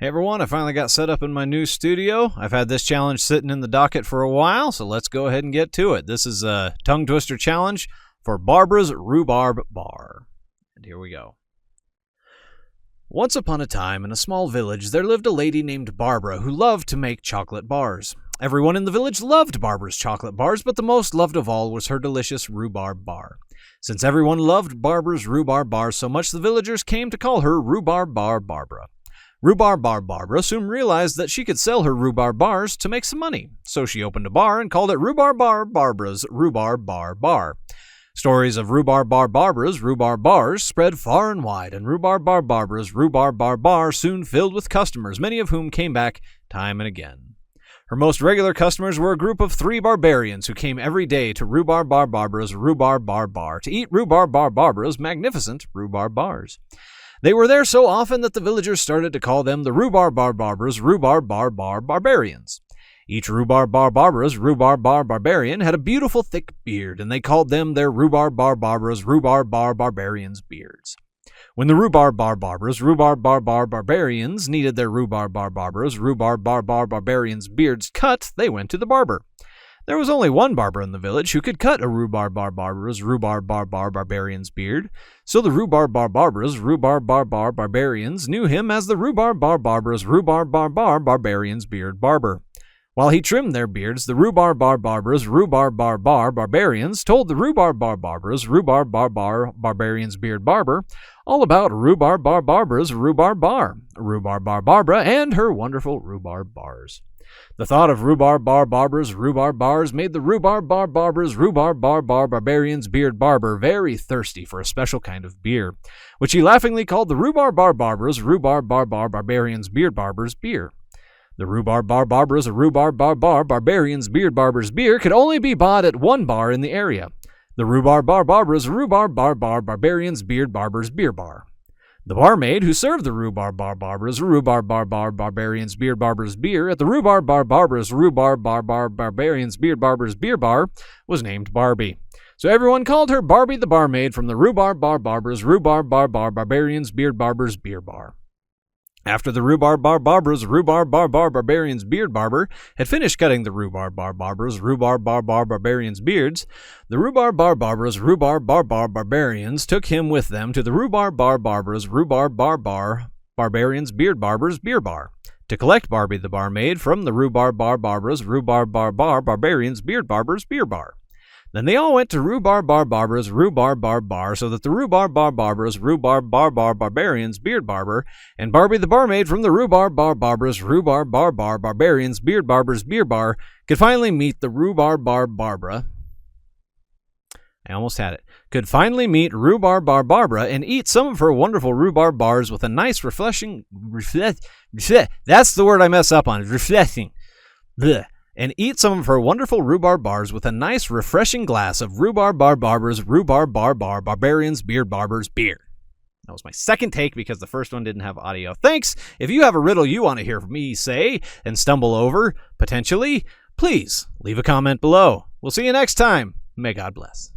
Hey everyone, I finally got set up in my new studio. I've had this challenge sitting in the docket for a while, so let's go ahead and get to it. This is a tongue twister challenge for Barbara's Rhubarb Bar. And here we go. Once upon a time, in a small village, there lived a lady named Barbara who loved to make chocolate bars. Everyone in the village loved Barbara's chocolate bars, but the most loved of all was her delicious rhubarb bar. Since everyone loved Barbara's rhubarb bar so much, the villagers came to call her Rhubarb Bar Barbara. Rhubarb Bar Barbara soon realized that she could sell her rhubarb bars to make some money, so she opened a bar and called it Rhubarb Bar Barbara's Rhubarb Bar Bar. Stories of Rhubarb Bar Barbara's rhubarb bars spread far and wide, and Rhubarb Bar Barbara's Rhubarb Bar Bar soon filled with customers, many of whom came back time and again. Her most regular customers were a group of 3 barbarians who came every day to Rhubarb Bar Barbara's Rhubarb Bar Bar to eat Rhubarb Bar Barbara's magnificent rhubarb bars. They were there so often that the villagers started to call them the Rhubarb Bar Barbara's Rhubarb Bar Bar Barbarians. Each Rhubarb Bar Barbara's Rhubarb Bar Barbarian had a beautiful thick beard, and they called them their Rhubarb Bar Barbara's Rhubarb Bar Barbarians' beards. When the Rhubarb Bar Barbara's Rhubarb Bar Bar Barbarians needed their Rhubarb Bar Barbara's Rhubarb Bar Bar Barbarians' beards cut, they went to the barber. There was only one barber in the village who could cut a Rhubarb Bar Barbara's Rhubarb Bar Bar Barbarian's beard, so the Rhubarb Bar Barbara's Rhubarb Bar Bar Barbarians knew him as the Rhubarb Bar Barbara's Rhubarb Bar Bar Barbarian's beard barber. While he trimmed their beards, the Rhubarb Bar Barbara's Rhubarb Bar Bar Barbarians told the Rhubarb Bar Barbara's Rhubarb Bar Bar Barbarian's beard barber all about Rhubarb Bar Barbara's Rhubarb Bar, Rhubarb Bar Barbara, and her wonderful rhubarb bars. The thought of Rhubarb Bar Barbara's rhubarb bars made the Rhubarb Bar Barbara's Rhubarb Bar Bar Barbarian's beard barber very thirsty for a special kind of beer, which he laughingly called the Rhubarb Bar Barbara's Rhubarb Bar Bar Barbarian's beard barber's beer. The Rhubarb Bar Barbara's Rhubarb Bar Bar Barbarian's beard barber's beer could only be bought at one bar in the area, the Rhubarb Bar Barbara's Rhubarb Bar Bar Barbarian's beard barber's beer bar. The barmaid who served the Rhubarb Bar Barbara's Rhubarb Bar Bar Barbarian's beard barber's beer at the Rhubarb Bar Barbara's Rhubarb Bar Bar Barbarian's beard barber's beer bar was named Barbie. So everyone called her Barbie the barmaid from the Rhubarb Bar Barbara's Rhubarb Bar Bar Barbarian's beard barber's beer bar. After the Rhubarb Bar Barbara's Rhubarb Bar Bar Barbarian's beard barber had finished cutting the Rhubarb Bar Barbara's Rhubarb Bar Bar Barbarian's beards, the Rhubarb Bar Barbara's Rhubarb Bar Bar Barbarians took him with them to the Rhubarb Bar Barbara's Rhubarb Bar Bar Barbarian's beard barber's beer bar to collect Barbie the barmaid from the Rhubarb Bar Barbara's Rhubarb Bar Bar Barbarian's beard barber's beer bar. Then they all went to Rhubarb Bar Barbara's Rhubarb Bar Bar so that the Rhubarb Bar Barbara's Rhubarb Bar Bar Barbarian's beard barber and Barbie the barmaid from the Rhubarb Bar Barbara's Rhubarb Bar Bar Barbarian's beard barber's beer bar could finally meet the Rhubarb Bar Barbara. I almost had it. Could finally meet Rhubarb Bar Barbara and eat some of her wonderful rhubarb bars with a nice refreshing... That's the word I mess up on. Refreshing. Blech. And eat some of her wonderful rhubarb bars with a nice, refreshing glass of Rhubarb Bar Barbara's Rhubarb Bar Bar Barbarian's beard barber's beer. That was my second take because the first one didn't have audio. Thanks! If you have a riddle you want to hear me say and stumble over, potentially, please leave a comment below. We'll see you next time. May God bless.